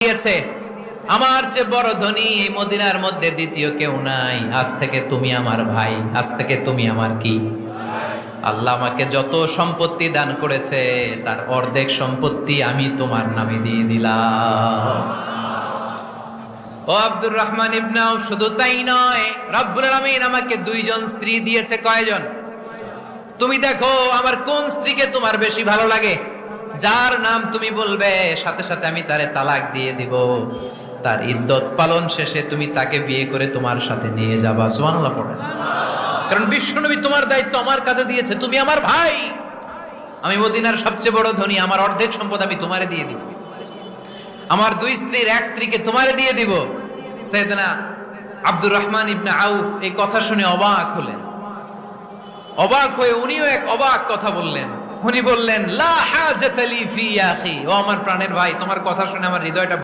দিয়েছে, আমার চেয়ে বড় ধনী এই মদিনার মধ্যে দ্বিতীয় কেউ নাই। আজ থেকে তুমি আমার ভাই, আজ থেকে তুমি আমার কি। আল্লাহ আমাকে যত সম্পত্তি দান করেছে তার অর্ধেক সম্পত্তি আমি তোমার নামে দিয়ে দিলাম। ও আব্দুর রহমান ইবনে আউফ, শুধু তাই নয়, রব্বুল আলামিন আমাকে দুইজন স্ত্রী দিয়েছে। কয়জন? তুমি দেখো আমার কোন স্ত্রীকে তোমার বেশি ভালো লাগে, যার নাম তুমি বলবে সাথে সাথে আমি তারে তালাক দিয়ে দিব। তার ইদ্যত পালন শেষে তুমি তাকে বিয়ে করে তোমার সাথে নিয়ে যাবা। সুবহানাল্লাহ পড়েন। কারণ বিশ্বনবী তোমার দায়িত্ব আমার কাছে দিয়েছে, তুমি আমার ভাই, আমি মদিনার সবচেয়ে বড় ধনী, আমার অর্ধেক সম্পদ আমি তোমারে দিয়ে দিব। আমার দুই স্ত্রীর এক স্ত্রীকে তোমারে দিয়ে দিব। সাইয়েদনা আব্দুর রহমান ইবনে আউফ এই কথা শুনে অবাক হলেন। অবাক হয়ে উনিও এক অবাক কথা বললেন। উনি বললেন, লা হাজাতা লি ফি ইয়া আখি, ও আমার প্রাণের ভাই, তোমার কথা শুনে আমার হৃদয়টা